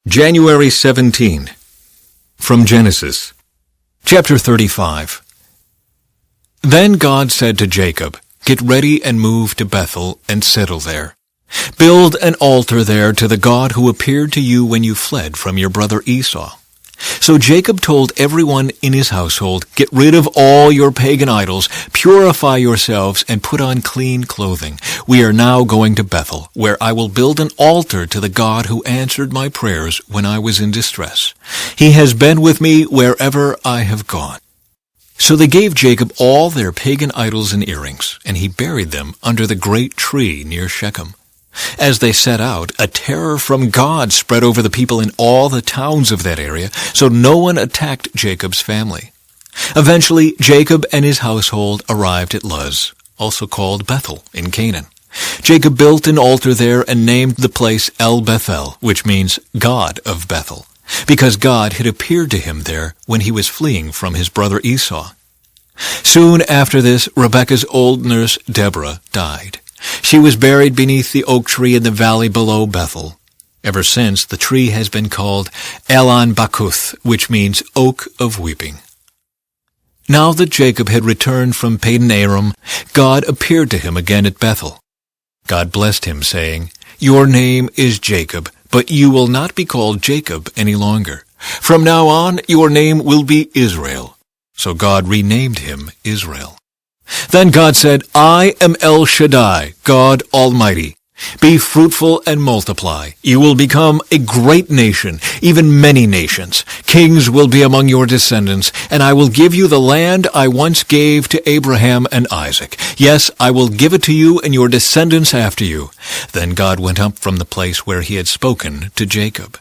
January 17. From Genesis. Chapter 35. Then God said to Jacob, "Get ready and move to Bethel and settle there. Build an altar there to the God who appeared to you when you fled from your brother Esau." So Jacob told everyone in his household, "Get rid of all your pagan idols, purify yourselves, and put on clean clothing. We are now going to Bethel, where I will build an altar to the God who answered my prayers when I was in distress. He has been with me wherever I have gone." So they gave Jacob all their pagan idols and earrings, and he buried them under the great tree near Shechem. As they set out, a terror from God spread over the people in all the towns of that area, so no one attacked Jacob's family. Eventually, Jacob and his household arrived at Luz, also called Bethel, in Canaan. Jacob built an altar there and named the place El Bethel, which means God of Bethel, because God had appeared to him there when he was fleeing from his brother Esau. Soon after this, Rebekah's old nurse Deborah died. She was buried beneath the oak tree in the valley below Bethel. Ever since, the tree has been called Elon Bakuth, which means Oak of Weeping. Now that Jacob had returned from Padan Aram, God appeared to him again at Bethel. God blessed him, saying, "Your name is Jacob, but you will not be called Jacob any longer. From now on, your name will be Israel." So God renamed him Israel. Then God said, "I am El Shaddai, God Almighty. Be fruitful and multiply. You will become a great nation, even many nations. Kings will be among your descendants, and I will give you the land I once gave to Abraham and Isaac. Yes, I will give it to you and your descendants after you." Then God went up from the place where he had spoken to Jacob.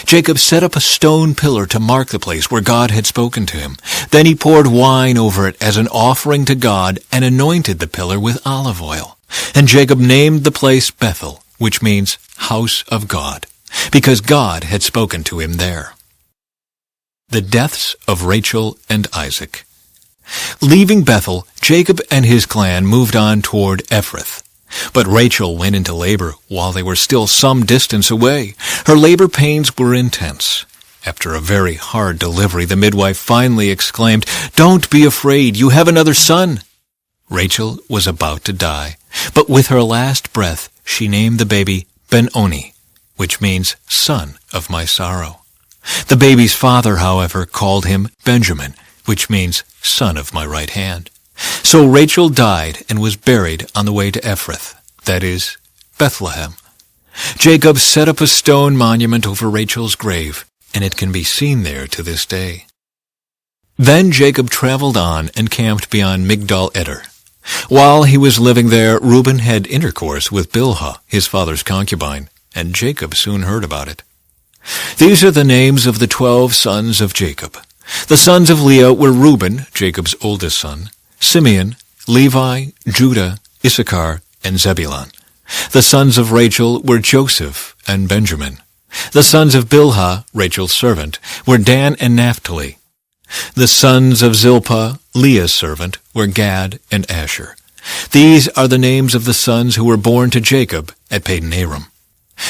Jacob set up a stone pillar to mark the place where God had spoken to him. Then he poured wine over it as an offering to God and anointed the pillar with olive oil. And Jacob named the place Bethel, which means house of God, because God had spoken to him there. The deaths of Rachel and Isaac. Leaving Bethel, Jacob and his clan moved on toward Ephrath. But Rachel went into labor while they were still some distance away. Her labor pains were intense. After a very hard delivery, the midwife finally exclaimed, "Don't be afraid, you have another son." Rachel was about to die, but with her last breath, she named the baby Ben-Oni, which means son of my sorrow. The baby's father, however, called him Benjamin, which means son of my right hand. So Rachel died and was buried on the way to Ephrath, that is, Bethlehem. Jacob set up a stone monument over Rachel's grave, and it can be seen there to this day. Then Jacob traveled on and camped beyond Migdal Eder. While he was living there, Reuben had intercourse with Bilhah, his father's concubine, and Jacob soon heard about it. These are the names of the 12 sons of Jacob. The sons of Leah were Reuben, Jacob's oldest son, Simeon, Levi, Judah, Issachar, and Zebulun. The sons of Rachel were Joseph and Benjamin. The sons of Bilhah, Rachel's servant, were Dan and Naphtali. The sons of Zilpah, Leah's servant, were Gad and Asher. These are the names of the sons who were born to Jacob at Padan Aram.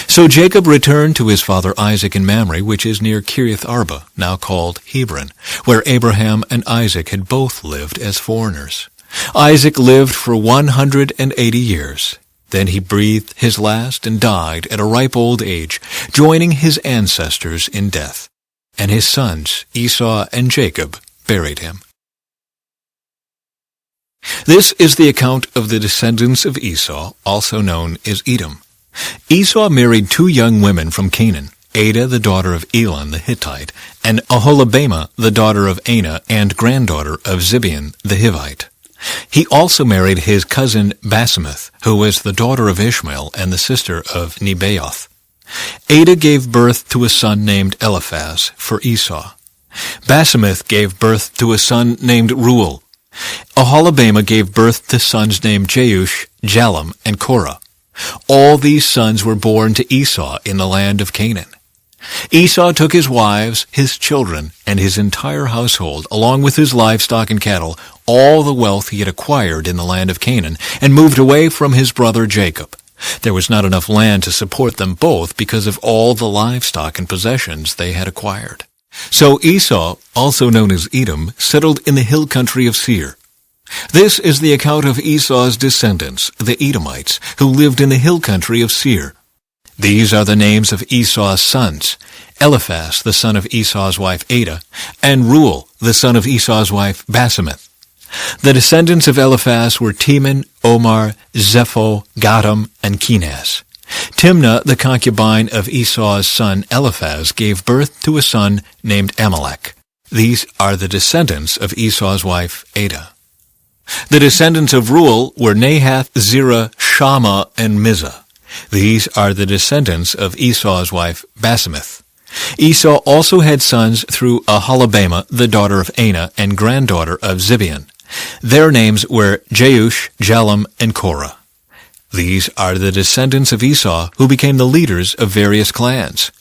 So Jacob returned to his father Isaac in Mamre, which is near Kiriath Arba, now called Hebron, where Abraham and Isaac had both lived as foreigners. Isaac lived for 180 years. Then he breathed his last and died at a ripe old age, joining his ancestors in death. And his sons, Esau and Jacob, buried him. This is the account of the descendants of Esau, also known as Edom. Esau married 2 young women from Canaan, Adah the daughter of Elon the Hittite, and Oholibamah the daughter of Anah and granddaughter of Zibeon the Hivite. He also married his cousin Basemath, who was the daughter of Ishmael and the sister of Nebaioth. Adah gave birth to a son named Eliphaz for Esau. Basemath gave birth to a son named Reuel. Oholibamah gave birth to sons named Jeush, Jalem, and Korah. All these sons were born to Esau in the land of Canaan. Esau took his wives, his children, and his entire household, along with his livestock and cattle, all the wealth he had acquired in the land of Canaan, and moved away from his brother Jacob. There was not enough land to support them both because of all the livestock and possessions they had acquired. So Esau, also known as Edom, settled in the hill country of Seir. This is the account of Esau's descendants, the Edomites, who lived in the hill country of Seir. These are the names of Esau's sons: Eliphaz, the son of Esau's wife Adah, and Reuel, the son of Esau's wife Basemath. The descendants of Eliphaz were Teman, Omar, Zepho, Gatam, and Kenaz. Timnah, the concubine of Esau's son Eliphaz, gave birth to a son named Amalek. These are the descendants of Esau's wife Adah. The descendants of Reuel were Nahath, Zerah, Shammah, and Mizah. These are the descendants of Esau's wife Basemath. Esau also had sons through Aholibamah, the daughter of Anah and granddaughter of Zibeon. Their names were Jeush, Jalam, and Korah. These are the descendants of Esau who became the leaders of various clans.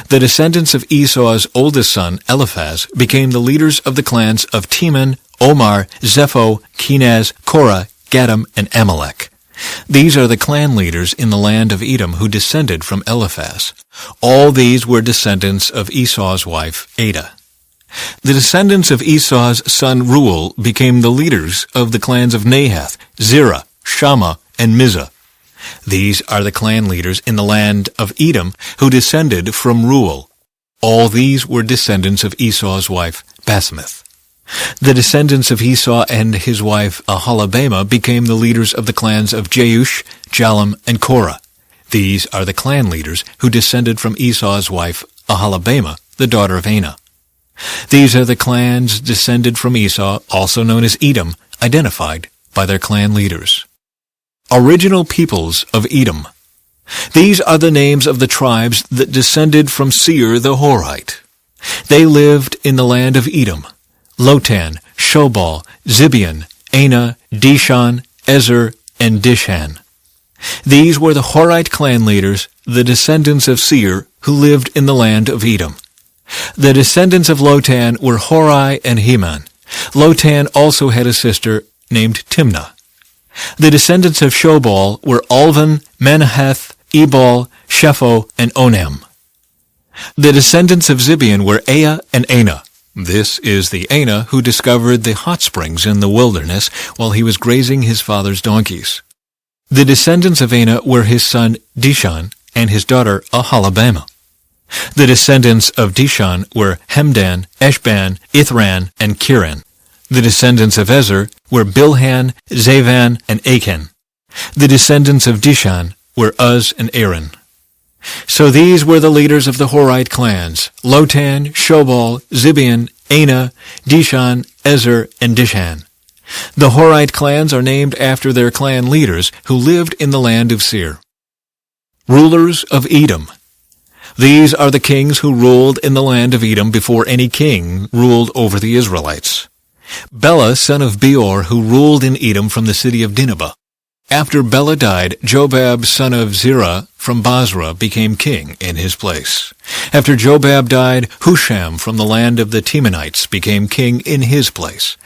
The descendants of Esau's oldest son, Eliphaz, became the leaders of the clans of Teman, Omar, Zepho, Kenaz, Korah, Gatam, and Amalek. These are the clan leaders in the land of Edom who descended from Eliphaz. All these were descendants of Esau's wife, Adah. The descendants of Esau's son Reuel became the leaders of the clans of Nahath, Zerah, Shammah, and Mizah. These are the clan leaders in the land of Edom who descended from Reuel. All these were descendants of Esau's wife, Basemath. The descendants of Esau and his wife Aholibamah became the leaders of the clans of Jeush, Jalam, and Korah. These are the clan leaders who descended from Esau's wife Aholibamah, the daughter of Anah. These are the clans descended from Esau, also known as Edom, identified by their clan leaders. Original peoples of Edom. These are the names of the tribes that descended from Seir the Horite. They lived in the land of Edom: Lotan, Shobal, Zibeon, Anah, Dishan, Ezer, and Dishan. These were the Horite clan leaders, the descendants of Seir, who lived in the land of Edom. The descendants of Lotan were Hori and Heman. Lotan also had a sister named Timnah. The descendants of Shobal were Alvan, Manahath, Ebal, Shepho, and Onam. The descendants of Zibeon were Ea and Anah. This is the Anah who discovered the hot springs in the wilderness while he was grazing his father's donkeys. The descendants of Anah were his son Dishan and his daughter Aholibamah. The descendants of Dishan were Hemdan, Eshban, Ithran, and Kiran. The descendants of Ezer were Bilhan, Zavan, and Achan. The descendants of Dishan were Uz and Aaron. So these were the leaders of the Horite clans: Lotan, Shobal, Zibeon, Anah, Dishan, Ezer, and Dishan. The Horite clans are named after their clan leaders who lived in the land of Seir. Rulers of Edom. These are the kings who ruled in the land of Edom before any king ruled over the Israelites. Bela, son of Beor, who ruled in Edom from the city of Dinhabah. After Bela died, Jobab, son of Zerah, from Basra, became king in his place. After Jobab died, Husham from the land of the Temanites became king in his place.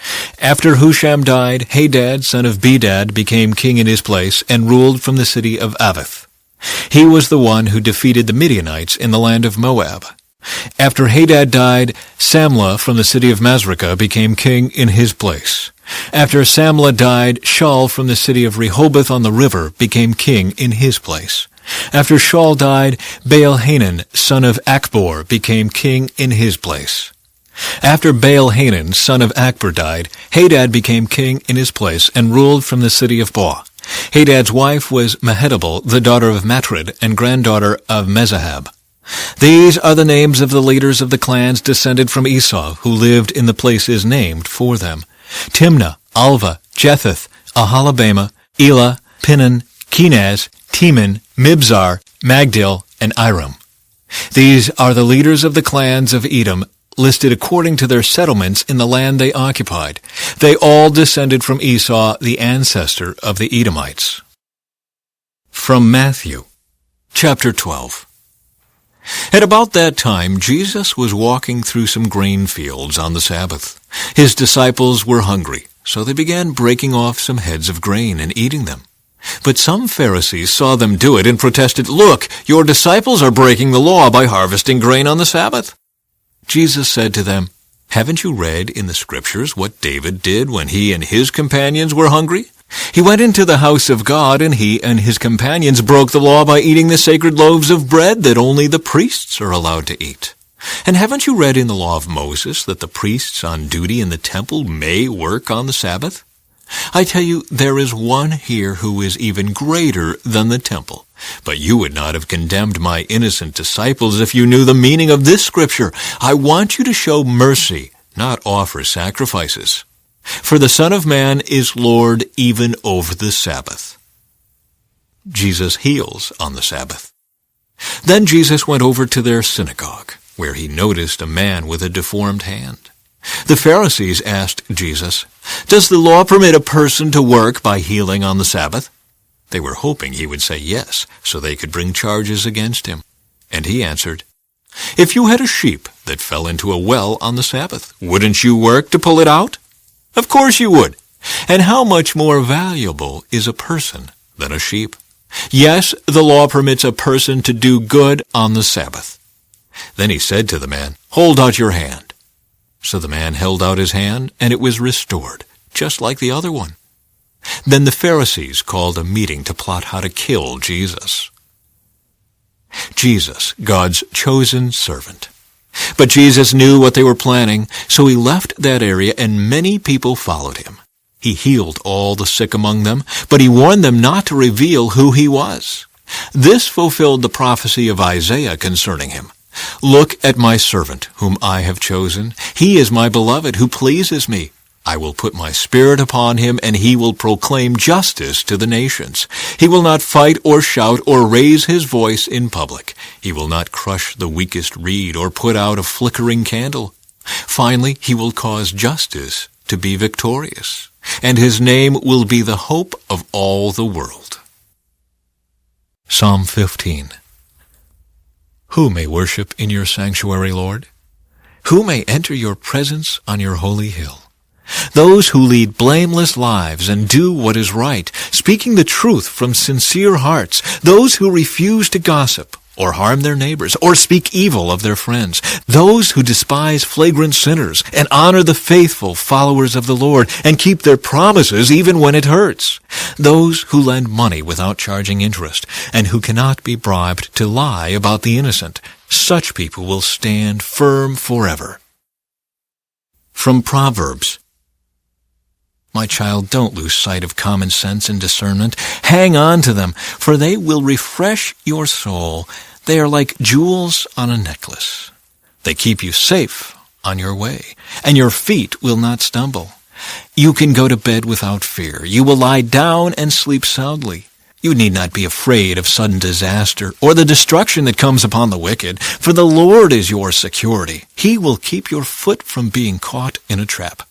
After Husham died, Hadad, son of Bedad, became king in his place and ruled from the city of Avith. He was the one who defeated the Midianites in the land of Moab. After Hadad died, Samlah from the city of Masrekah became king in his place. After Samlah died, Shaul from the city of Rehoboth on the river became king in his place. After Shaul died, Baal-Hanan, son of Akbor, became king in his place. After Baal-Hanan, son of Akbor, died, Hadad became king in his place and ruled from the city of Bau. Hadad's wife was Mehetabel, the daughter of Matred and granddaughter of Mezahab. These are the names of the leaders of the clans descended from Esau, who lived in the places named for them: Timnah, Alva, Jetheth, Aholibamah, Elah, Pinan, Kenaz, Teman, Mibzar, Magdil, and Iram. These are the leaders of the clans of Edom, listed according to their settlements in the land they occupied. They all descended from Esau, the ancestor of the Edomites. From Matthew, chapter 12. At about that time, Jesus was walking through some grain fields on the Sabbath. His disciples were hungry, so they began breaking off some heads of grain and eating them. But some Pharisees saw them do it and protested, "Look, your disciples are breaking the law by harvesting grain on the Sabbath." Jesus said to them, "Haven't you read in the Scriptures what David did when he and his companions were hungry? He went into the house of God, and he and his companions broke the law by eating the sacred loaves of bread that only the priests are allowed to eat. And haven't you read in the law of Moses that the priests on duty in the temple may work on the Sabbath? I tell you, there is one here who is even greater than the temple. But you would not have condemned my innocent disciples if you knew the meaning of this scripture. I want you to show mercy, not offer sacrifices. For the Son of Man is Lord even over the Sabbath." Jesus heals on the Sabbath. Then Jesus went over to their synagogue, where he noticed a man with a deformed hand. The Pharisees asked Jesus, "Does the law permit a person to work by healing on the Sabbath?" They were hoping he would say yes, so they could bring charges against him. And he answered, "If you had a sheep that fell into a well on the Sabbath, wouldn't you work to pull it out? Of course you would. And how much more valuable is a person than a sheep? Yes, the law permits a person to do good on the Sabbath." Then he said to the man, "Hold out your hand." So the man held out his hand, and it was restored, just like the other one. Then the Pharisees called a meeting to plot how to kill Jesus. Jesus, God's chosen servant. But Jesus knew what they were planning, so he left that area, and many people followed him. He healed all the sick among them, but he warned them not to reveal who he was. This fulfilled the prophecy of Isaiah concerning him. "Look at my servant, whom I have chosen. He is my beloved, who pleases me. I will put my spirit upon him, and he will proclaim justice to the nations. He will not fight or shout or raise his voice in public. He will not crush the weakest reed or put out a flickering candle. Finally, he will cause justice to be victorious, and his name will be the hope of all the world." Psalm 15. Who may worship in your sanctuary, Lord? Who may enter your presence on your holy hill? Those who lead blameless lives and do what is right, speaking the truth from sincere hearts. Those who refuse to gossip or harm their neighbors or speak evil of their friends. Those who despise flagrant sinners and honor the faithful followers of the Lord and keep their promises even when it hurts. Those who lend money without charging interest and who cannot be bribed to lie about the innocent. Such people will stand firm forever. From Proverbs. My child, don't lose sight of common sense and discernment. Hang on to them, for they will refresh your soul. They are like jewels on a necklace. They keep you safe on your way, and your feet will not stumble. You can go to bed without fear. You will lie down and sleep soundly. You need not be afraid of sudden disaster or the destruction that comes upon the wicked, for the Lord is your security. He will keep your foot from being caught in a trap.